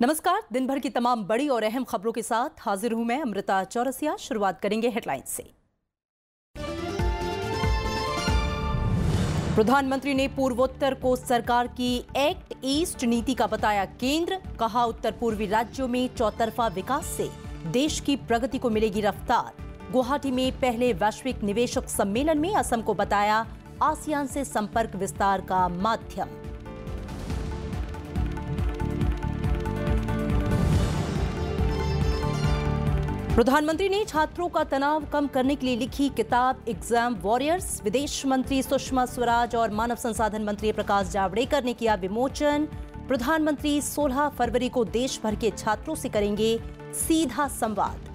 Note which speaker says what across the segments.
Speaker 1: नमस्कार। दिन भर की तमाम बड़ी और अहम खबरों के साथ हाजिर हूं मैं अमृता चौरसिया। शुरुआत करेंगे हेडलाइंस से। प्रधानमंत्री ने पूर्वोत्तर को सरकार की एक्ट ईस्ट नीति का बताया केंद्र। कहा उत्तर पूर्वी राज्यों में चौतरफा विकास से देश की प्रगति को मिलेगी रफ्तार। गुवाहाटी में पहले वैश्विक निवेशक सम्मेलन में असम को बताया आसियान से संपर्क विस्तार का माध्यम। प्रधानमंत्री ने छात्रों का तनाव कम करने के लिए लिखी किताब एग्जाम वॉरियर्स। विदेश मंत्री सुषमा स्वराज और मानव संसाधन मंत्री प्रकाश जावड़ेकर ने किया विमोचन। प्रधानमंत्री 16 फरवरी को देश भर के छात्रों से करेंगे सीधा संवाद।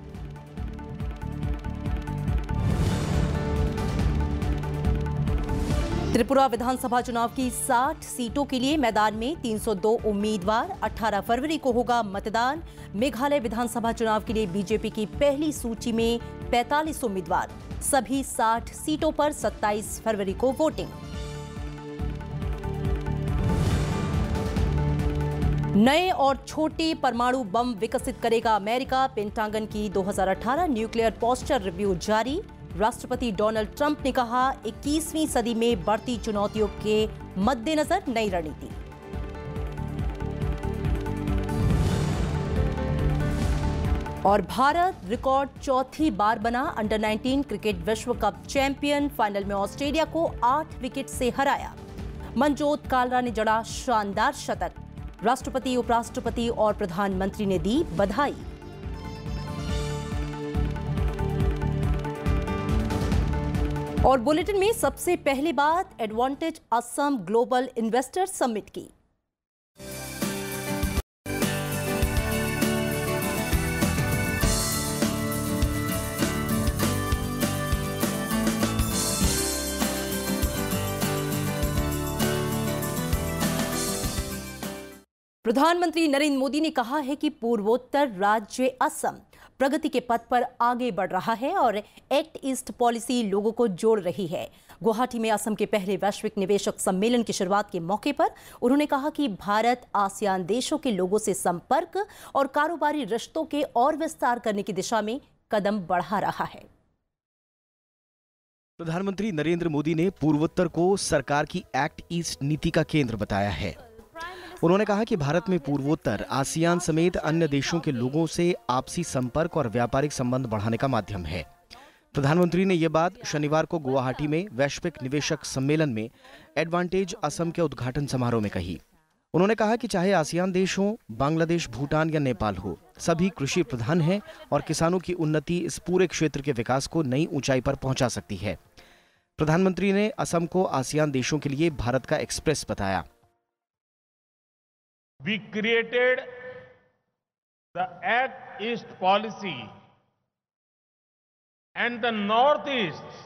Speaker 1: त्रिपुरा विधानसभा चुनाव की 60 सीटों के लिए मैदान में 302 उम्मीदवार। 18 फरवरी को होगा मतदान। मेघालय विधानसभा चुनाव के लिए बीजेपी की पहली सूची में 45 उम्मीदवार। सभी 60 सीटों पर 27 फरवरी को वोटिंग। नए और छोटे परमाणु बम विकसित करेगा अमेरिका। पेंटागन की 2018 न्यूक्लियर पोस्चर रिव्यू जारी। राष्ट्रपति डोनाल्ड ट्रंप ने कहा 21वीं सदी में बढ़ती चुनौतियों के मद्देनजर नई रणनीति। और भारत रिकॉर्ड चौथी बार बना अंडर 19 क्रिकेट विश्व कप चैंपियन। फाइनल में ऑस्ट्रेलिया को 8 विकेट से हराया। मनजोत कालरा ने जड़ा शानदार शतक। राष्ट्रपति, उपराष्ट्रपति और प्रधानमंत्री ने दी बधाई। और बुलेटिन में सबसे पहले बात advantage Assam global investor summit की। प्रधानमंत्री नरेंद्र मोदी ने कहा है कि पूर्वोत्तर राज्य असम प्रगति के पथ पर आगे बढ़ रहा है और एक्ट ईस्ट पॉलिसी लोगों को जोड़ रही है। गुवाहाटी में असम के पहले वैश्विक निवेशक सम्मेलन की शुरुआत के मौके पर उन्होंने कहा कि भारत आसियान देशों के लोगों से संपर्क और कारोबारी रिश्तों के और विस्तार करने की दिशा में कदम बढ़ा रहा है।
Speaker 2: प्रधानमंत्री नरेंद्र मोदी ने पूर्वोत्तर को सरकार की एक्ट ईस्ट नीति का केंद्र बताया है। उन्होंने कहा कि भारत में पूर्वोत्तर आसियान समेत अन्य देशों के लोगों से आपसी संपर्क और व्यापारिक संबंध बढ़ाने का माध्यम है। प्रधानमंत्री ने यह बात शनिवार को गुवाहाटी में वैश्विक निवेशक सम्मेलन में एडवांटेज असम के उद्घाटन समारोह में कही। उन्होंने कहा कि चाहे आसियान देश हो, बांग्लादेश, भूटान या नेपाल हो, सभी कृषि प्रधान हैं और किसानों की उन्नति इस पूरे क्षेत्र के विकास को नई ऊंचाई पर पहुंचा सकती है। प्रधानमंत्री ने असम को आसियान देशों के लिए भारत का एक्सप्रेस बताया।
Speaker 3: We created the Act East policy and the Northeast,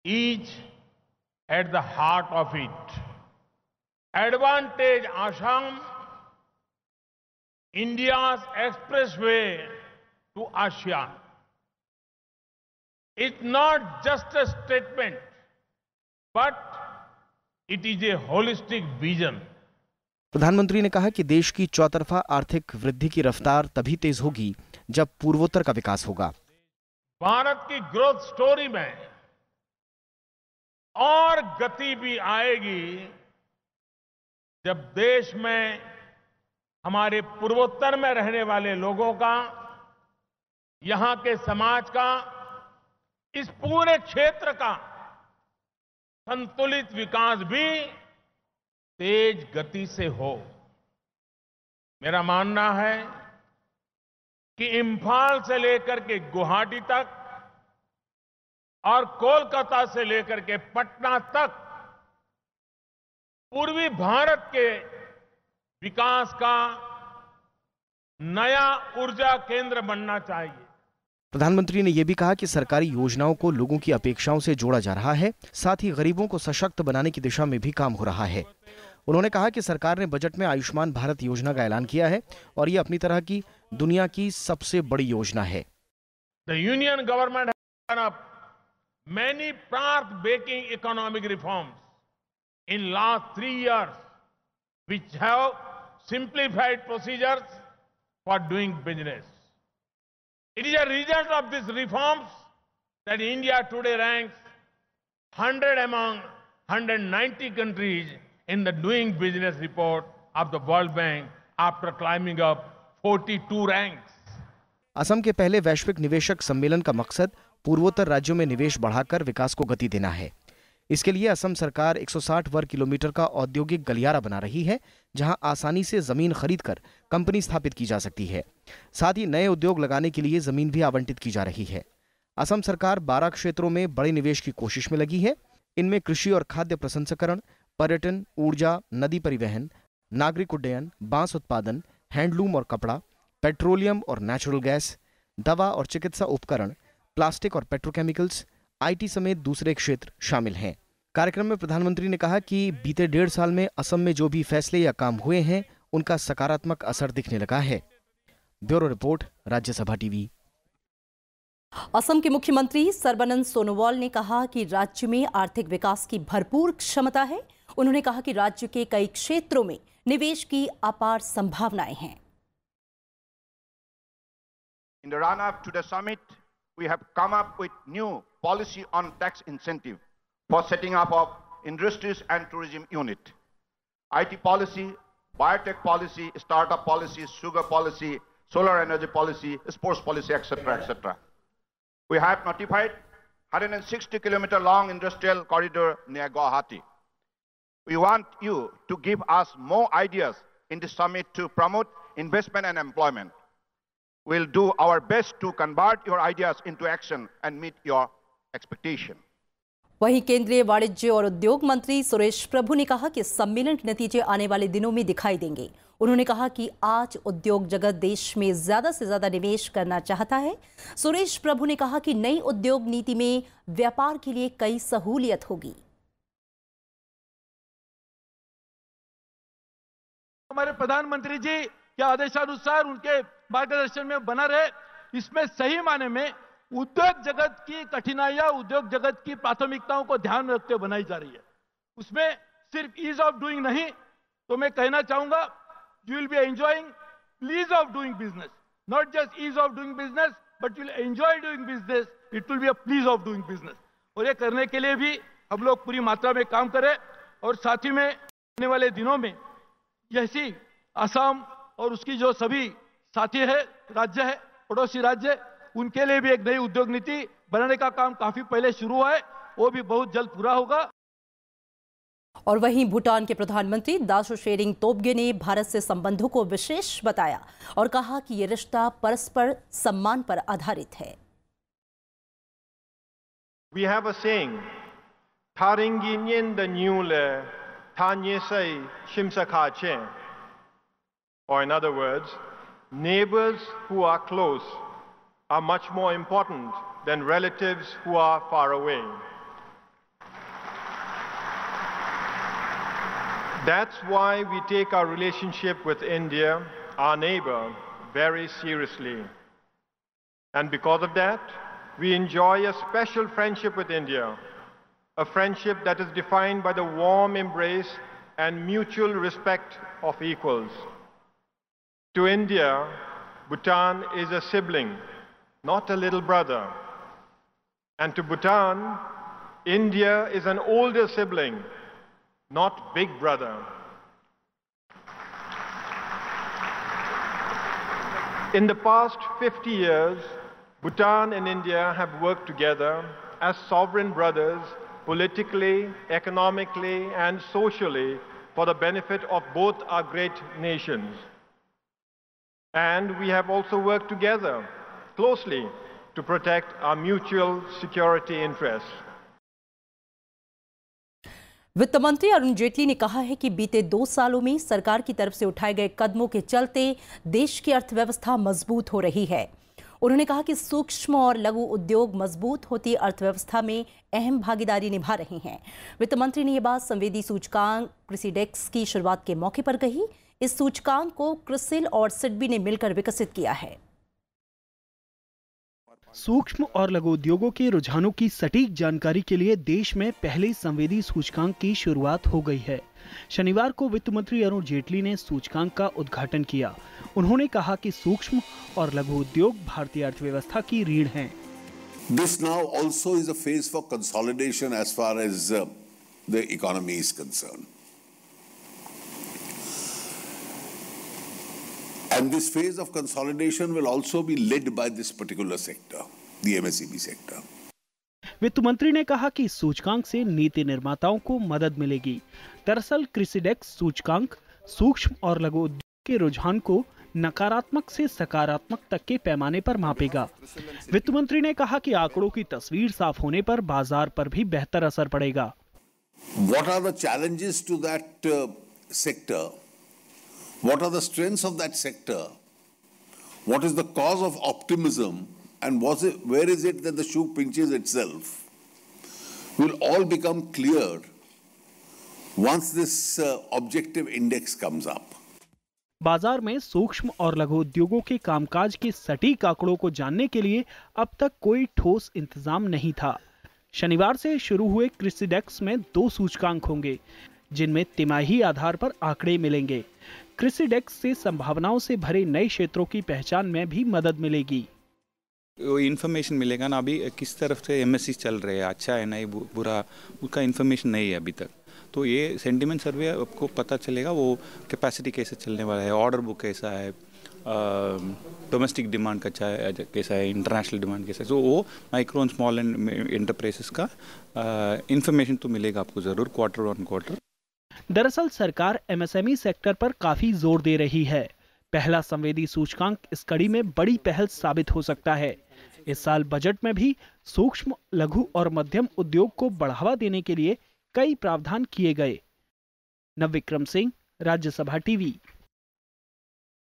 Speaker 3: each at the heart of it. Advantage Assam, India's expressway to ASEAN. It's not just a statement, but it is a holistic vision.
Speaker 2: प्रधानमंत्री ने कहा कि देश की चौतरफा आर्थिक वृद्धि की रफ्तार तभी तेज होगी जब पूर्वोत्तर का विकास होगा।
Speaker 3: भारत की ग्रोथ स्टोरी में और गति भी आएगी जब देश में हमारे पूर्वोत्तर में रहने वाले लोगों का, यहां के समाज का, इस पूरे क्षेत्र का संतुलित विकास भी तेज गति से हो। मेरा मानना है कि इंफाल से लेकर के गुवाहाटी तक और कोलकाता से लेकर के पटना तक पूर्वी भारत के विकास का नया ऊर्जा केंद्र बनना चाहिए।
Speaker 2: प्रधानमंत्री ने यह भी कहा कि सरकारी योजनाओं को लोगों की अपेक्षाओं से जोड़ा जा रहा है, साथ ही गरीबों को सशक्त बनाने की दिशा में भी काम हो रहा है। उन्होंने कहा कि सरकार ने बजट में आयुष्मान भारत योजना का ऐलान किया है और ये अपनी तरह की दुनिया की सबसे बड़ी योजना है।
Speaker 3: The union government has done many path-breaking economic reforms in last 3 years, which have simplified procedures for doing business. It is a result of these reforms that India today ranks 100 among 190 countries in the Doing Business report of the World Bank after climbing up 42 ranks.
Speaker 2: Assam के पहले वैश्विक निवेशक सम्मेलन का मकसद पूर्वोत्तर राज्यों में निवेश बढ़ाकर विकास को गति देना है। इसके लिए असम सरकार 160 वर्ग किलोमीटर का औद्योगिक गलियारा बना रही है, जहां आसानी से जमीन खरीदकर कंपनी स्थापित की जा सकती है। साथ ही नए उद्योग लगाने के लिए जमीन भी आवंटित की जा रही है। असम सरकार 12 क्षेत्रों में बड़े निवेश की कोशिश में लगी है। इनमें कृषि और खाद्य प्रसंस्करण, पर्यटन, ऊर्जा, नदी परिवहन, नागरिक उड्डयन, बांस उत्पादन, हैंडलूम और कपड़ा, पेट्रोलियम और नेचुरल गैस, दवा और चिकित्सा उपकरण, प्लास्टिक और पेट्रोकेमिकल्स, आईटी समेत दूसरे क्षेत्र शामिल हैं। कार्यक्रम में प्रधानमंत्री ने कहा कि बीते 1.5 साल में असम में जो भी फैसले या काम हुए हैं, उनका सकारात्मक असर दिखने लगा है। Bureau report, Rajya Sabha TV.
Speaker 1: Assam के मुख्यमंत्री सर्बानंद सोनोवाल ने कहा कि राज्य में आर्थिक विकास की भरपूर क्षमता है। उन्होंने कहा कि राज्य के कई क्षेत्रों में निवेश की अपार संभावनाएं हैं।
Speaker 4: In the run-up to the summit, we have come up with new policy on tax incentive for setting up of industries and tourism unit. IT policy, biotech policy, startup policy, sugar policy, solar energy policy, sports policy, etc., etc. We have notified 160-kilometer long industrial corridor near Guwahati. We want you to give us more ideas in the summit to promote investment and employment. We'll do our best to convert your ideas into action and meet your expectation.
Speaker 1: वहीं केंद्रीय वाणिज्य और उद्योग मंत्री सुरेश प्रभु ने कहा कि सम्मेलन के नतीजे आने वाले दिनों में दिखाई देंगे। उन्होंने कहा कि आज उद्योग जगत देश में ज्यादा से ज्यादा निवेश करना चाहता है। सुरेश प्रभु ने कहा कि नई उद्योग नीति में व्यापार के लिए कई सहूलियत होगी।
Speaker 5: हमारे प्रधानमंत्री जी के आदेशानुसार उनके मार्गदर्शन में बना रहे, इसमें सही माने में उद्योग जगत की कठिनाइयां, उद्योग जगत की प्राथमिकताओं को ध्यान में रखते हुए बनाई जा रही है। उसमें सिर्फ ईज ऑफ डूइंग नहीं, तो मैं कहना चाहूंगा you will be enjoying please of doing business, not just ease of doing business but you will enjoy doing business, it will be a please of doing business. और ये करने के लिए भी हम लोग पूरी मात्रा में काम करें और साथ ही में आने वाले दिनों में ऐसी असम और उसकी जो सभी साथी है, राज्य है, पड़ोसी राज्य, उनके लिए भी एक नई उद्योग नीति बनाने का काम काफी पहले शुरू हुआ है, वो भी बहुत जल्द पूरा होगा।
Speaker 1: और वहीं भूटान के प्रधानमंत्री दाशो शेरिंग तोब्गे ने भारत से संबंधों को विशेष बताया और कहा कि यह रिश्ता परस्पर सम्मान पर आधारित है।
Speaker 6: We have a saying, "Tharingin the new le, thanyesai shimsakha." Or in other words, neighbors who are close are much more important than relatives who are far away. That's why we take our relationship with India, our neighbor, very seriously. And because of that, we enjoy a special friendship with India, a friendship that is defined by the warm embrace and mutual respect of equals. To India, Bhutan is a sibling, not a little brother. And to Bhutan, India is an older sibling, not big brother. In the past 50 years, Bhutan and India have worked together as sovereign brothers politically, economically, and socially for the benefit of both our great nations. And we have also worked together closely to protect our mutual security interests.
Speaker 1: वित्त मंत्री अरुण जेटली ने कहा है कि बीते 2 सालों में सरकार की तरफ से उठाए गए कदमों के चलते देश की अर्थव्यवस्था मजबूत हो रही है। उन्होंने कहा कि सूक्ष्म और लघु उद्योग मजबूत होती अर्थव्यवस्था में अहम भागीदारी निभा रहे हैं। वित्त मंत्री ने यह बात संवेदी सूचकांक क्रिसिडेक्स की शुरुआत के मौके पर कही। इस सूचकांक को क्रिसिल और सिडबी ने मिलकर विकसित किया है।
Speaker 7: सूक्ष्म और लघु उद्योगों के रुझानों की सटीक जानकारी के लिए देश में पहले संवेदी सूचकांक की शुरुआत हो गई है। शनिवार को वित्त मंत्री अरुण जेटली ने सूचकांक का उद्घाटन किया। उन्होंने कहा कि सूक्ष्म और लघु उद्योग भारतीय अर्थव्यवस्था की रीढ़ हैं।
Speaker 8: This now also is a phase for consolidation as far as the economy is concerned. And this phase of consolidation will also be led by this particular sector, the MSME sector.
Speaker 7: वित्त मंत्री ने कहा कि सूचकांक से नीति निर्माताओं को मदद मिलेगी। दरअसल क्रिसिडेक्स सूचकांक सूक्ष्म और लघु उद्योग के रुझान को नकारात्मक से सकारात्मक तक के पैमाने पर मापेगा। वित्त मंत्री ने कहा कि आंकड़ों की तस्वीर साफ होने पर बाजार पर भी बेहतर असर पड़ेगा।
Speaker 8: What are the challenges to that sector? What are the strengths of that sector? What is the cause of optimism? And where is it that the shoe pinches itself? Will all become clear once this objective index comes up.
Speaker 7: बाजार में सूक्ष्म और लघु उद्योगों के कामकाज के सटीक आंकड़ों को जानने के लिए अब तक कोई ठोस इंतजाम नहीं था। शनिवार से शुरू हुए क्रिसिडेक्स में 2 सूचकांक होंगे, जिनमें तिमाही आधार पर आंकड़े मिलेंगे। क्रिसिडेक्स से संभावनाओं से भरे नए क्षेत्रों की पहचान में भी मदद मिलेगी।
Speaker 9: वो इन्फॉर्मेशन मिलेगा ना, अभी किस तरफ से एमएससी चल रहे हैं, अच्छा है नहीं बुरा, उसका इन्फॉर्मेशन नहीं है अभी तक। तो ये सेंटिमेंट सर्वे आपको पता चलेगा, वो कैपेसिटी कैसे चलने वाला है, ऑर्डर बुक कैसा है, डोमेस्टिक डिमांड कैसा है, इंटरनेशनल डिमांड कैसा है। तो वो micro and small and enterprises का इन्फॉर्मेशन तो मिलेगा आपको ज़रूर क्वार्टर ऑन क्वार्टर।
Speaker 7: दरअसल सरकार एमएसएमई सेक्टर पर काफी जोर दे रही है। पहला संवेदी सूचकांक इस कड़ी में बड़ी पहल साबित हो सकता है। इस साल बजट में भी सूक्ष्म, लघु और मध्यम उद्योग को बढ़ावा देने के लिए कई प्रावधान किए गए। नवविक्रम सिंह, राज्यसभा टीवी।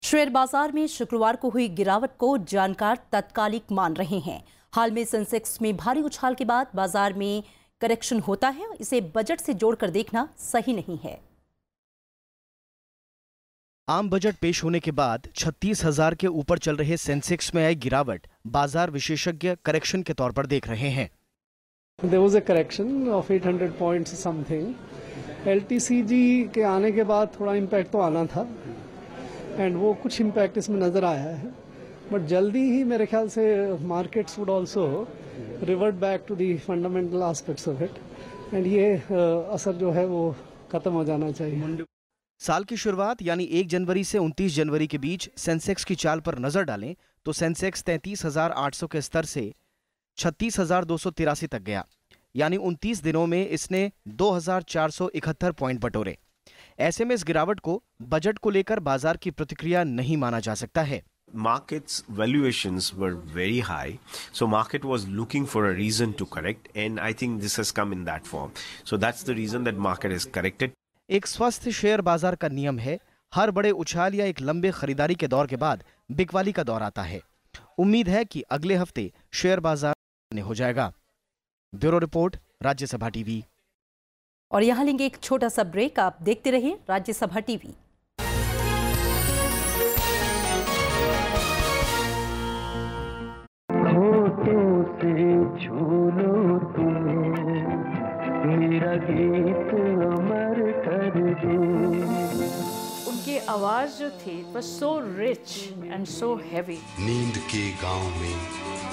Speaker 1: शेयर बाजार में शुक्रवार को हुई गिरावट को जानकार तात्कालिक मान रहे हैं। हाल में सेंसेक्स में भारी उछाल के बाद बाजार में करेक्शन होता है, इसे बजट से जोड़कर देखना सही नहीं है।
Speaker 2: आम बजट पेश होने के बाद 36,000 के ऊपर चल रहे सेंसेक्स में आई गिरावट बाजार विशेषज्ञ करेक्शन के तौर पर देख रहे हैं।
Speaker 10: There was a correction of 800 points something. LTCG के आने के बाद थोड़ा इम्पैक्ट तो आना था, एंड वो कुछ इम्पैक्ट इसमें नजर आया है, बट जल्दी ही मेरे ख्याल से markets would also revert back to the fundamental aspects of it, and ये असर जो है वो खत्म हो जाना चाहिए।
Speaker 2: साल की शुरुआत यानी 1 जनवरी से 29 जनवरी के बीच सेंसेक्स की चाल पर नजर डालें तो सेंसेक्स 33,800 के स्तर से 36,283 तक गया, यानी 29 दिनों में इसने 2,471 पॉइंट बटोरे। ऐसे में इस गिरावट को बजट को लेकर बाजार की प्रतिक्रिया नहीं माना जा सकता है।
Speaker 11: Markets valuations were very high, so market was looking for a reason to correct, and I think this has come in that form. So that's the reason that market is corrected.
Speaker 2: एक स्वस्थ share बाजार का नियम है, हर बड़े उछाल या एक लंबे खरीदारी के दौर के बाद बिकवाली का दौर आता है। उम्मीद है कि अगले हफ्ते शेयर बाजार हो जाएगा। Bureau report, Rajya Sabha TV.
Speaker 1: और यहाँ लेंगे एक छोटा सा ब्रेक, आप देखते रहिए राज्यसभा टीवी।
Speaker 12: होठों से झूलो तुम्हें, मेरा गीत अमर कर दो।
Speaker 13: उनकी आवाज जो थी was so rich and so heavy.
Speaker 14: नींद के गांव में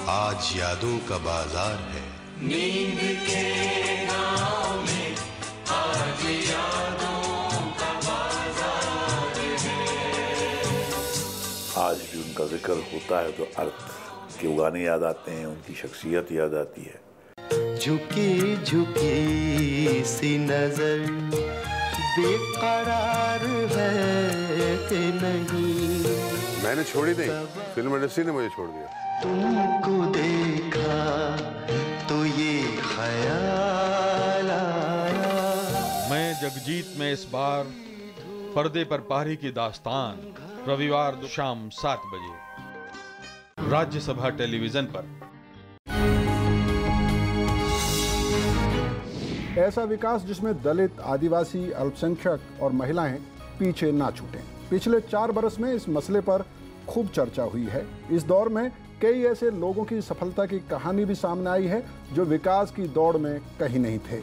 Speaker 14: आज यादों का बाजार है।
Speaker 15: नींद के गांव में आज यादों का बाजार है।
Speaker 16: आज भी उनका जिक्र होता है तो अर्थ के गाने याद आते हैं, उनकी शख्सियत याद आती है।
Speaker 12: झुकी झुकी सी नजर बेकरार है कि नहीं।
Speaker 17: मैंने छोड़ी नहीं, फिल्म इंडस्ट्री ने मुझे छोड़ दिया।
Speaker 12: तुमको देखा तो ये ख्याल आया।
Speaker 5: मैं जगजीत में इस बार पर्दे पर पारी की दास्तान, रविवार शाम 7 बजे राज्यसभा टेलीविजन पर।
Speaker 18: ऐसा विकास जिसमें दलित, आदिवासी, अल्पसंख्यक और महिलाएं पीछे ना छूटें। पिछले 4 बरस में इस मसले पर खूब चर्चा हुई है। इस दौर में कई ऐसे लोगों की सफलता की कहानी भी सामने आई है जो विकास की दौड़ में कहीं नहीं थे।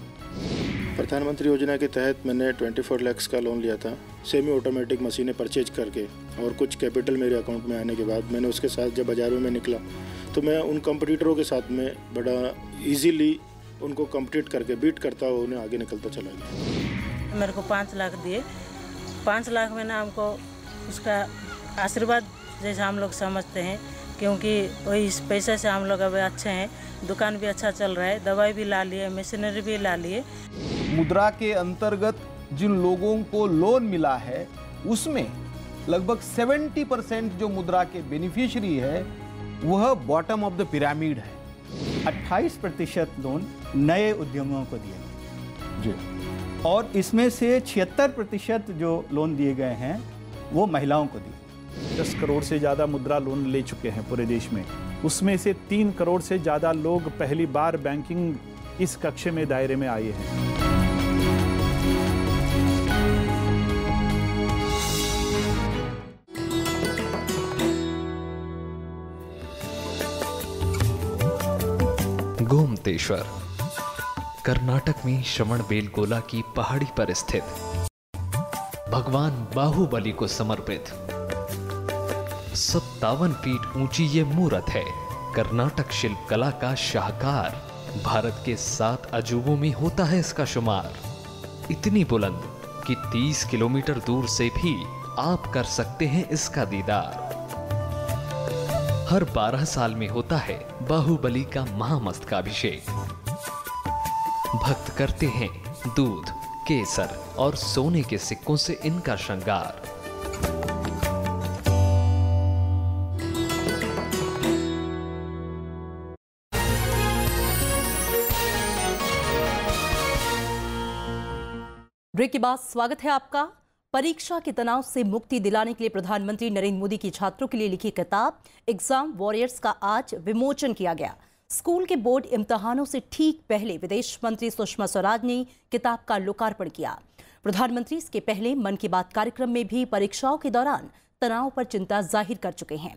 Speaker 19: प्रधानमंत्री योजना के तहत मैंने 24 लाख का लोन लिया था, सेमी ऑटोमेटिक मशीनें परचेज करके, और कुछ कैपिटल मेरे अकाउंट में आने के बाद मैंने उसके साथ जब बाजारों में निकला तो मैं उन कंपटीटरों के साथ में बड़ा इजीली उनको कंप्लीट करके बीट करता हुआ उन्हें आगे निकलता चला गया।
Speaker 20: मेरे को 5 लाख दिए, 5 लाख में ना हमको उसका आशीर्वाद जैसा हम लोग समझते हैं, क्योंकि वही इस पैसे से हम लोग अभी अच्छे हैं, दुकान भी अच्छा चल रहा है, दवाई भी ला लिए, मशीनरी भी ला लिए।
Speaker 21: मुद्रा के अंतर्गत जिन लोगों को लोन मिला है उसमें लगभग 70% जो मुद्रा के बेनिफिशियरी है वह बॉटम ऑफ द पिरामिड है।
Speaker 22: 28% लोन नए उद्यमियों को दिए गए
Speaker 21: जी,
Speaker 22: और इसमें से 76% जो लोन दिए गए हैं वो महिलाओं को दिए।
Speaker 23: 10 करोड़ से ज़्यादा मुद्रा लोन ले चुके हैं पूरे देश में, उसमें से 3 करोड़ से ज़्यादा लोग पहली बार बैंकिंग इस कक्ष में दायरे में आए हैं।
Speaker 24: गोमतेश्वर कर्नाटक में श्रवणबेलगोला की पहाड़ी पर स्थित भगवान बाहुबली को समर्पित 57 फीट ऊंची ये मूर्त है। कर्नाटक शिल्प कला का शाहकार, भारत के 7 अजूबों में होता है इसका शुमार। इतनी बुलंद कि 30 किलोमीटर दूर से भी आप कर सकते हैं इसका दीदार। हर 12 साल में होता है बाहुबली का महामस्तकाभिषेक। भक्त करते हैं दूध, केसर और सोने के सिक्कों से इनका श्रृंगार।
Speaker 1: ब्रेक के बाद स्वागत है आपका। परीक्षा के तनाव से मुक्ति दिलाने के लिए प्रधानमंत्री नरेंद्र मोदी की छात्रों के लिए लिखी किताब एग्जाम वॉरियर्स का आज विमोचन किया गया। स्कूल के बोर्ड इम्तिहानों से ठीक पहले विदेश मंत्री सुषमा स्वराज ने किताब का लोकार्पण किया। प्रधानमंत्री इसके पहले मन की बात कार्यक्रम में भी परीक्षाओं के दौरान तनाव पर चिंता जाहिर कर चुके हैं।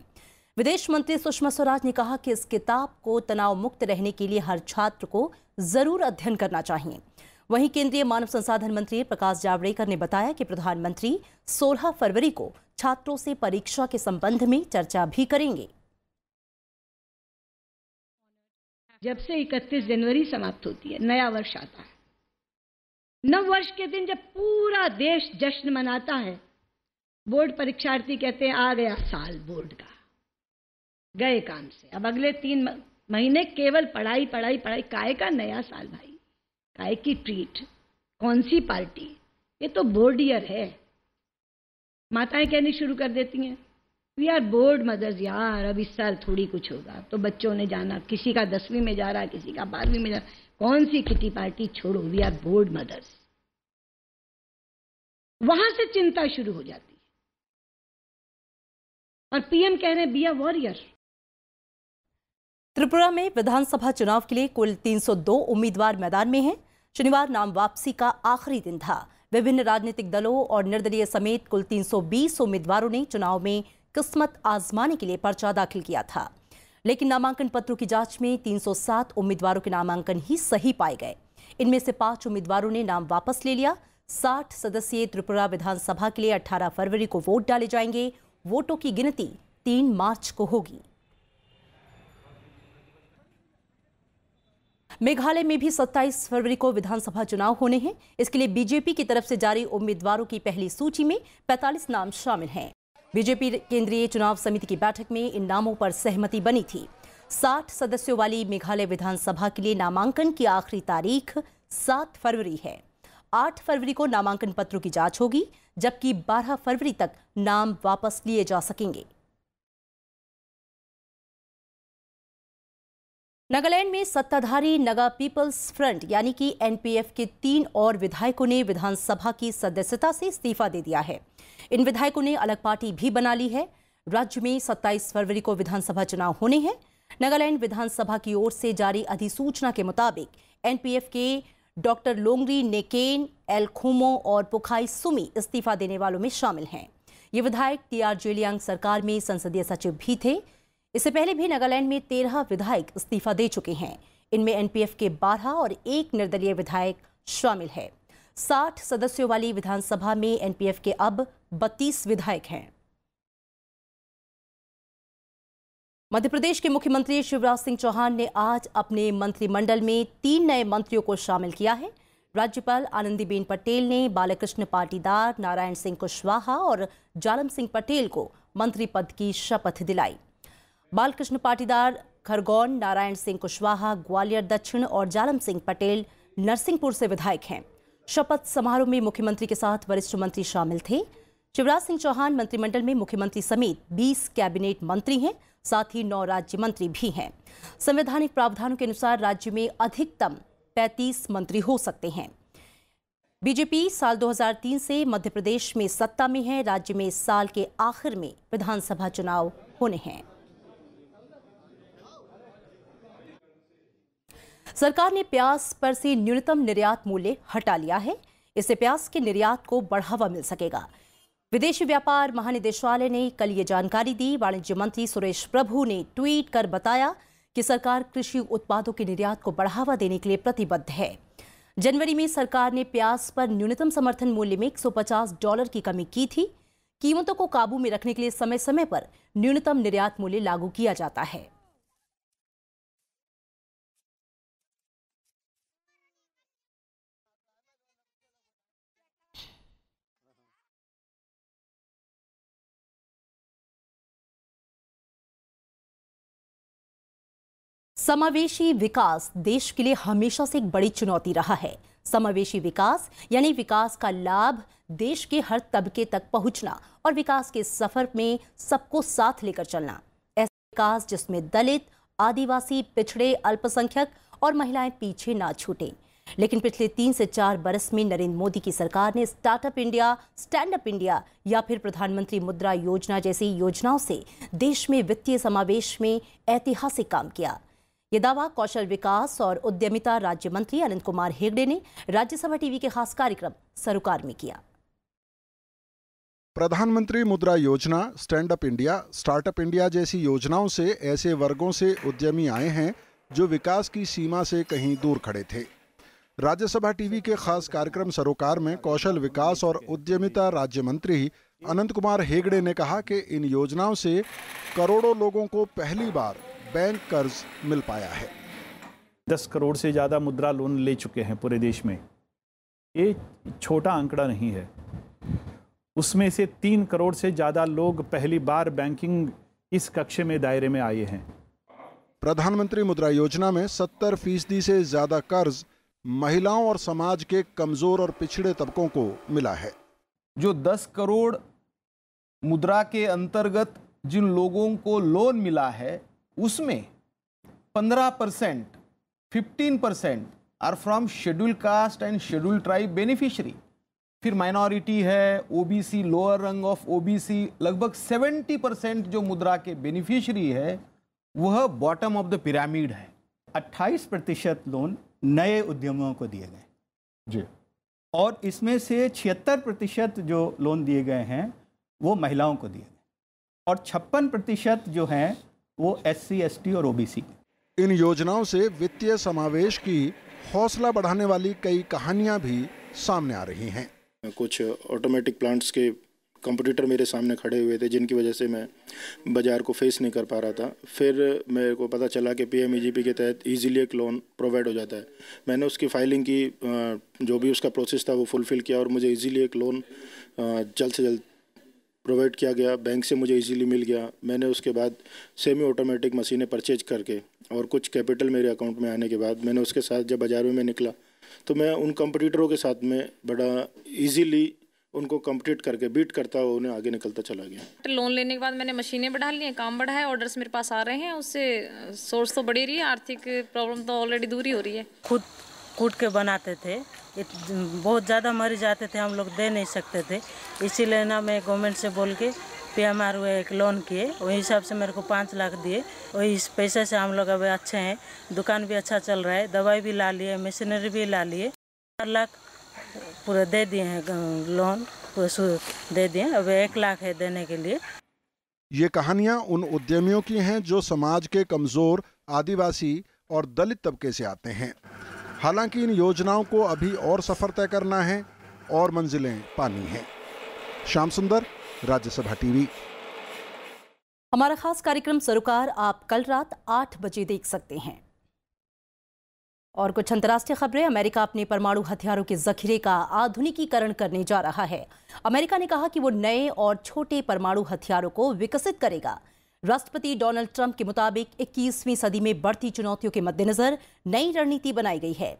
Speaker 1: विदेश मंत्री सुषमा स्वराज ने कहा कि इस किताब को तनाव मुक्त रहने के लिए हर छात्र को जरूर अध्ययन करना चाहिए। वहीं केंद्रीय मानव संसाधन मंत्री प्रकाश जावड़ेकर ने बताया कि प्रधानमंत्री 16 फरवरी को छात्रों से परीक्षा के संबंध में चर्चा भी करेंगे।
Speaker 25: जब से 31 जनवरी समाप्त होती है, नया वर्ष आता है। नव वर्ष के दिन जब पूरा देश जश्न मनाता है, बोर्ड परीक्षार्थी कहते हैं आ गया साल बोर्ड का, गए काम से। अब अगले 3 महीने केवल पढ़ाई पढ़ाई पढ़ाई। काहे का नया साल भाई, काहे की ट्रीट, कौन सी पार्टी, ये तो बोर्ड ईयर है। माताएं कहनी शुरू कर देती हैं वी आर बोर्ड मदर्स, यार अब इस साल थोड़ी कुछ होगा। तो बच्चों ने जाना, किसी का 10वीं में जा रहा है, किसी का 12वीं में जा रहा है, कौन सी किटी पार्टी, छोड़ो, वी आर बोर्ड मदर्स। वहां से चिंता शुरू हो जाती है। और पीएम कह रहे हैं बी अ वॉरियर।
Speaker 1: त्रिपुरा में विधानसभा चुनाव के लिए कुल 302 उम्मीदवार मैदान में हैं। शनिवार नाम वापसी का आखिरी दिन था। विभिन्न राजनीतिक दलों और निर्दलीय समेत कुल 320 उम्मीदवारों ने चुनाव में किस्मत आजमाने के लिए पर्चा दाखिल किया था, लेकिन नामांकन पत्रों की जांच में 307 उम्मीदवारों के नामांकन ही सही पाए गए। इनमें से 5 उम्मीदवारों ने नाम वापस ले लिया। 60 सदस्यीय त्रिपुरा विधानसभा के लिए 18 फरवरी को वोट डाले जाएंगे। वोटों की गिनती 3 मार्च को होगी। मेघालय में भी 27 फरवरी को विधानसभा चुनाव होने हैं। इसके लिए बीजेपी की तरफ से जारी उम्मीदवारों की पहली सूची में 45 नाम शामिल हैं। बीजेपी केंद्रीय चुनाव समिति की बैठक में इन नामों पर सहमति बनी थी। 60 सदस्यों वाली मेघालय विधानसभा के लिए नामांकन की आखिरी तारीख 7 फरवरी है। 8 फरवरी को नामांकन पत्रों की जांच होगी, जबकि 12 फरवरी तक नाम वापस लिए जा सकेंगे। नागालैंड में सत्ताधारी नगा पीपल्स फ्रंट यानी कि एनपीएफ के 3 और विधायकों ने विधानसभा की सदस्यता से इस्तीफा दे दिया है। इन विधायकों ने अलग पार्टी भी बना ली है। राज्य में 27 फरवरी को विधानसभा चुनाव होने हैं। नागालैंड विधानसभा की ओर से जारी अधिसूचना के मुताबिक एनपीएफ के डॉक्टर लोंगरी नेकेन, एल खुमो और पुखाई सुमी इस्तीफा देने वालों में शामिल हैं। ये विधायक टीआर जेलियांग सरकार में संसदीय सचिव भी थे। इससे पहले भी नागालैंड में 13 विधायक इस्तीफा दे चुके हैं। इनमें एनपीएफ के 12 और 1 निर्दलीय विधायक शामिल है। 60 सदस्यों वाली विधानसभा में एनपीएफ के अब 32 विधायक हैं। मध्य प्रदेश के मुख्यमंत्री शिवराज सिंह चौहान ने आज अपने मंत्रिमंडल में 3 नए मंत्रियों को शामिल किया है। राज्यपाल आनंदीबेन पटेल ने बालकृष्ण पाटीदार, नारायण सिंह कुशवाहा और जालम सिंह पटेल को मंत्री पद की शपथ दिलाई। बालकृष्ण पाटीदार खरगोन, नारायण सिंह कुशवाहा ग्वालियर दक्षिण और जालम सिंह पटेल नरसिंहपुर से विधायक हैं। शपथ समारोह में मुख्यमंत्री के साथ वरिष्ठ मंत्री शामिल थे। शिवराज सिंह चौहान मंत्रिमंडल में मुख्यमंत्री समेत 20 कैबिनेट मंत्री हैं, साथ ही 9 राज्य मंत्री भी हैं। संवैधानिक प्रावधानों के अनुसार राज्य में अधिकतम 35 मंत्री हो सकते हैं। बीजेपी साल 2003 से मध्य प्रदेश में सत्ता में है। राज्य में इस साल के आखिर में विधानसभा चुनाव होने हैं। सरकार ने प्याज पर से न्यूनतम निर्यात मूल्य हटा लिया है। इससे प्याज के निर्यात को बढ़ावा मिल सकेगा। विदेशी व्यापार महानिदेशालय ने कल ये जानकारी दी। वाणिज्य मंत्री सुरेश प्रभु ने ट्वीट कर बताया कि सरकार कृषि उत्पादों के निर्यात को बढ़ावा देने के लिए प्रतिबद्ध है। जनवरी में सरकार ने प्याज पर न्यूनतम समर्थन मूल्य में $150 की कमी की थी। कीमतों को काबू में रखने के लिए समय समय पर न्यूनतम निर्यात मूल्य लागू किया जाता है। समावेशी विकास देश के लिए हमेशा से एक बड़ी चुनौती रहा है। समावेशी विकास यानी विकास का लाभ देश के हर तबके तक पहुंचना और विकास के सफर में सबको साथ लेकर चलना। ऐसा विकास जिसमें दलित, आदिवासी, पिछड़े, अल्पसंख्यक और महिलाएं पीछे ना छूटें। लेकिन पिछले 3 से 4 बरस में नरेंद्र मोदी की सरकार ने startup India, stand up India या फिर प्रधानमंत्री मुद्रा योजना जैसी योजनाओं से देश में वित्तीय समावेश में ऐतिहासिक काम किया। ये दावा कौशल विकास और उद्यमिता राज्य मंत्री अनंत कुमार हेगड़े ने राज्यसभा टीवी के खास कार्यक्रम सरोकार में किया।
Speaker 18: प्रधानमंत्री मुद्रा योजना, stand up India, startup India जैसी योजनाओं से ऐसे वर्गों से उद्यमी आए हैं जो विकास की सीमा से कहीं दूर खड़े थे। राज्यसभा टीवी के खास कार्यक्रम सरोकार में कौशल विकास और उद्यमिता राज्य मंत्री अनंत कुमार हेगड़े ने कहा कि इन योजनाओं से करोड़ों लोगों को पहली बार बैंक कर्ज मिल पाया है।
Speaker 23: 10 करोड़ से ज़्यादा मुद्रा लोन ले चुके हैं पूरे देश में। ये छोटा आंकड़ा नहीं है। उसमें से 3 करोड़ से ज़्यादा लोग पहली बार बैंकिंग इस कक्ष में दायरे में आए हैं।
Speaker 18: प्रधानमंत्री मुद्रा योजना में 70% से ज़्यादा कर्ज महिलाओं और समाज के कमज़ोर और पिछड़े तबकों को मिला है।
Speaker 21: जो 10 करोड़ मुद्रा के अंतर्गत जिन लोगों को लोन मिला है उसमें 15%, 15% are from schedule caste and schedule tribe beneficiary. फिर माइनॉरिटी है, OBC, lower rung of OBC, लगभग 70% जो मुद्रा के बेनिफिशियरी है वह बॉटम ऑफ द पिरामिड है।
Speaker 22: 28% लोन नए उद्यमियों को दिए गए
Speaker 18: जी,
Speaker 22: और इसमें से 76% जो लोन दिए गए हैं वो महिलाओं को दिए गए और 56% जो हैं वो SC, ST और OBC।
Speaker 18: इन योजनाओं से वित्तीय समावेश की हौसला बढ़ाने वाली कई कहानियां भी सामने आ रही हैं।
Speaker 19: कुछ ऑटोमेटिक प्लांट्स के कंपटीटर मेरे सामने खड़े हुए थे जिनकी वजह से मैं बाज़ार को फेस नहीं कर पा रहा था। फिर मेरे को पता चला कि PMEGP के तहत इजीली एक लोन प्रोवाइड हो जाता है। मैंने उसकी फाइलिंग की, जो भी उसका प्रोसेस था वो फुलफ़िल किया और मुझे इजीली एक लोन जल्द से जल्द प्रोवाइड किया गया। बैंक से मुझे इजीली मिल गया। मैंने उसके बाद सेमी ऑटोमेटिक मशीनें परचेज करके और कुछ कैपिटल मेरे अकाउंट में आने के बाद मैंने उसके साथ जब बाज़ारों में निकला तो मैं उन कंपटीटरों के साथ में बड़ा इजीली उनको कंप्लीट करके बीट करता हुआ उन्हें आगे निकलता चला गया।
Speaker 3: लोन लेने के बाद मैंने मशीनें बढ़ा ली हैं, काम बढ़ा है, ऑर्डर्स मेरे पास आ रहे हैं, उससे सोर्स तो बढ़ी रही है, आर्थिक प्रॉब्लम तो ऑलरेडी दूर ही हो रही है।
Speaker 20: खुद कूट के बनाते थे, बहुत ज़्यादा मर जाते थे, हम लोग दे नहीं सकते थे। इसीलिए ना मैं गवर्नमेंट से बोल के PMR हुए एक लोन किए, वही हिसाब से मेरे को 5 लाख दिए। वही इस पैसे से हम लोग अभी अच्छे हैं, दुकान भी अच्छा चल रहा है, दवाई भी ला लिए, मशीनरी भी ला लिए। 4 लाख पूरा दे दिए हैं लोन, पूरा दे दिए, अभी 1 लाख है देने के लिए।
Speaker 18: ये कहानियां उन उद्यमियों की हैं जो समाज के कमजोर, आदिवासी और दलित तबके से आते हैं। हालांकि इन योजनाओं को अभी और सफर तय करना है और मंजिलें पानी हैं। श्याम सुंदर, राज्यसभा टीवी।
Speaker 1: हमारा खास कार्यक्रम सरोकार आप कल रात 8 बजे देख सकते हैं। और कुछ अंतर्राष्ट्रीय खबरें। अमेरिका अपने परमाणु हथियारों के जखीरे का आधुनिकीकरण करने जा रहा है। अमेरिका ने कहा कि वो नए और छोटे परमाणु हथियारों को विकसित करेगा। राष्ट्रपति डोनाल्ड ट्रंप के मुताबिक 21वीं सदी में बढ़ती चुनौतियों के मद्देनजर नई रणनीति बनाई गई है।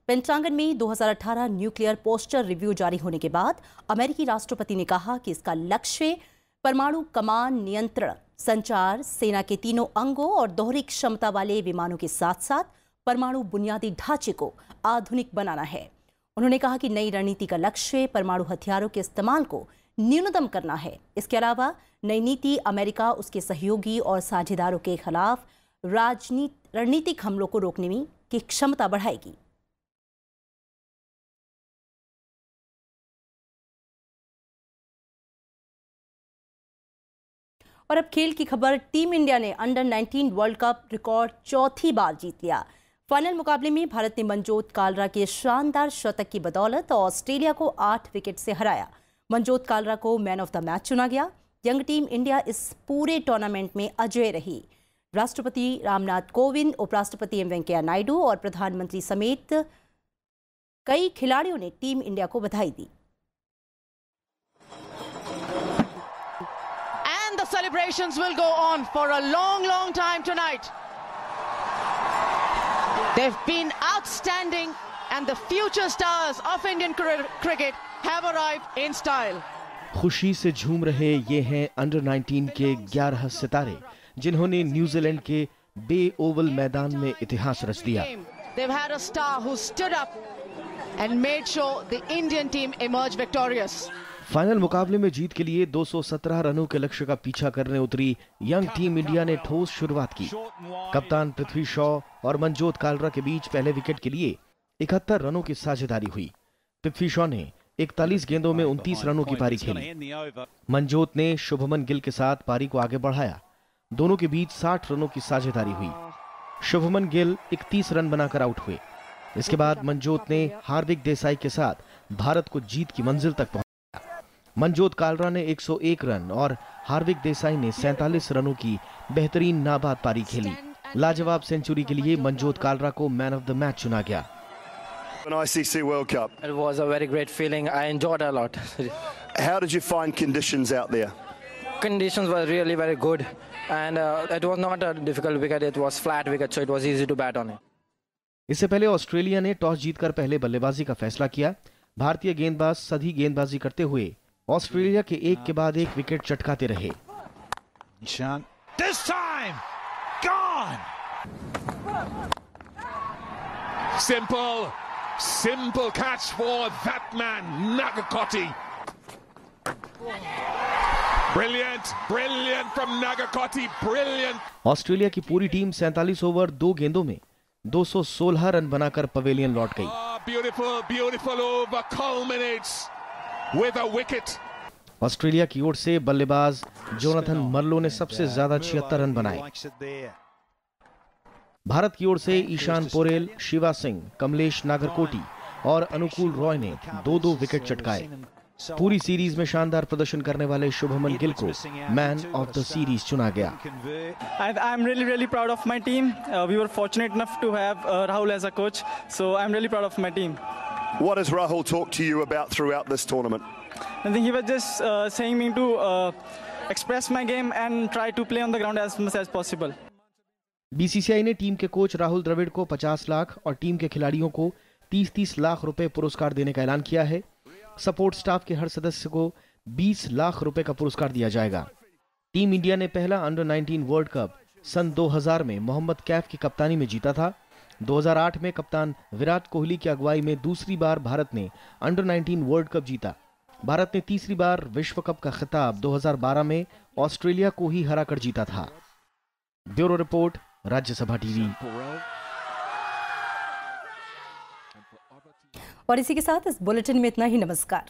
Speaker 1: पेंटागन में 2018 न्यूक्लियर पोस्टर रिव्यू जारी होने के बाद अमेरिकी राष्ट्रपति ने कहा कि इसका लक्ष्य परमाणु कमान, नियंत्रण, संचार, सेना के तीनों अंगों और दोहरी क्षमता वाले विमानों के साथ साथ परमाणु बुनियादी ढांचे को आधुनिक बनाना है। उन्होंने कहा कि नई रणनीति का लक्ष्य परमाणु हथियारों के इस्तेमाल को न्यूनतम करना है। इसके अलावा नई नीति अमेरिका उसके सहयोगी और साझेदारों के खिलाफ रणनीतिक हमलों को रोकने की क्षमता बढ़ाएगी। और अब खेल की खबर। टीम इंडिया ने अंडर 19 वर्ल्ड कप रिकॉर्ड चौथी बार जीत लिया। फाइनल मुकाबले में भारत ने मनजोत कालरा के शानदार शतक की बदौलत ऑस्ट्रेलिया को 8 विकेट से हराया। मनजोत कालरा को मैन ऑफ द मैच चुना गया। यंग टीम इंडिया इस पूरे टूर्नामेंट में अजेय रही। राष्ट्रपति रामनाथ कोविंद, उपराष्ट्रपति एम वेंकैया नायडू और प्रधानमंत्री समेत कई खिलाड़ियों ने टीम इंडिया को बधाई दी।
Speaker 4: And the celebrations will go on for a long time tonight. They've been outstanding and the future stars of Indian cricket have arrived in style.
Speaker 2: खुशी से झूम रहे ये हैं अंडर 19 के 11 सितारे, जिन्होंने न्यूजीलैंड के बे ओवल मैदान में इतिहास रच दिया।
Speaker 4: They've had a star who stood up and made sure the Indian team emerged victorious.
Speaker 2: Final मुकाबले में जीत के लिए 217 रनों के लक्ष्य का पीछा करने उतरी यंग टीम इंडिया ने ठोस शुरुआत की। कप्तान पृथ्वी शॉ और मनजोत कालरा के बीच पहले विकेट के लिए 71 रनों की साझेदारी हुई। पृथ्वी शॉ ने 41 गेंदों में 29 रनों की पारी खेली। मनजोत ने शुभमन गिल के साथ पारी को आगे बढ़ाया। दोनों के बीच 60 रनों की साझेदारी हुई। शुभमन गिल 31 रन बनाकर आउट हुए। इसके बाद मनजोत ने हार्दिक देसाई के साथ भारत को जीत की मंजिल तक पहुंचाया। मनजोत कालरा ने 101 रन और हार्दिक देसाई ने 47 रनों की बेहतरीन नाबाद पारी खेली। लाजवाब सेंचुरी के लिए मनजोत कालरा को मैन ऑफ द मैच चुना गया।
Speaker 6: An ICC World Cup.
Speaker 7: It was a very great feeling. I enjoyed a lot.
Speaker 6: How did you find conditions out there?
Speaker 7: Conditions were really very good, and it was not a difficult wicket. It was flat wicket, so it was easy to bat on it.
Speaker 2: इससे पहले Australia ने toss जीतकर पहले बल्लेबाजी का फैसला किया। भारतीय गेंदबाज सधी गेंदबाजी करते हुए ऑस्ट्रेलिया के एक के बाद एक विकेट चटकाते रहे।
Speaker 15: This time, gone. Simple catch for that man, Nagakoti. Brilliant from Nagakoti, brilliant.
Speaker 2: Australia की पूरी टीम 47 ओवर 2 गेंदों में 216 रन बनाकर पवेलियन लौट गई।
Speaker 15: Beautiful over culminates with a wicket.
Speaker 2: Australia की ओर से बल्लेबाज जोनाथन मर्लो ने सबसे ज्यादा 76 रन बनाए। भारत की ओर से ईशान पोरेल, शिवा सिंह, कमलेश नागरकोटी और अनुकूल रॉय ने 2-2 विकेट चटकाए। पूरी सीरीज में शानदार प्रदर्शन करने वाले शुभमन गिल को मैन ऑफ द सीरीज चुना गया।
Speaker 8: I'm really proud of my team. We were fortunate enough to have Rahul as a coach, so I'm really proud of my team.
Speaker 6: What has Rahul talked to you about throughout this tournament?
Speaker 8: I think he was just saying me to express my game and try to play on the ground as much as possible.
Speaker 2: BCCI ने team के coach Rahul Dravid को 50 लाख और team के खिलाड़ियों को 30-30 लाख रुपए पुरस्कार देने का ऐलान किया है। सपोर्ट स्टाफ के हर सदस्य को 20 लाख रुपए का पुरस्कार दिया जाएगा। टीम इंडिया ने पहला अंडर 19 वर्ल्ड कप सन 2000 में मोहम्मद कैफ की कप्तानी में जीता था। 2008 में कप्तान विराट कोहली की अगुवाई में दूसरी बार भारत ने अंडर 19 वर्ल्ड कप जीता। भारत ने तीसरी बार विश्व कप का खिताब 2012 में ऑस्ट्रेलिया को ही हराकर जीता था। Bureau report, Rajya Sabha TV.
Speaker 1: और इसी के साथ इस बुलेटिन में इतना ही। नमस्कार।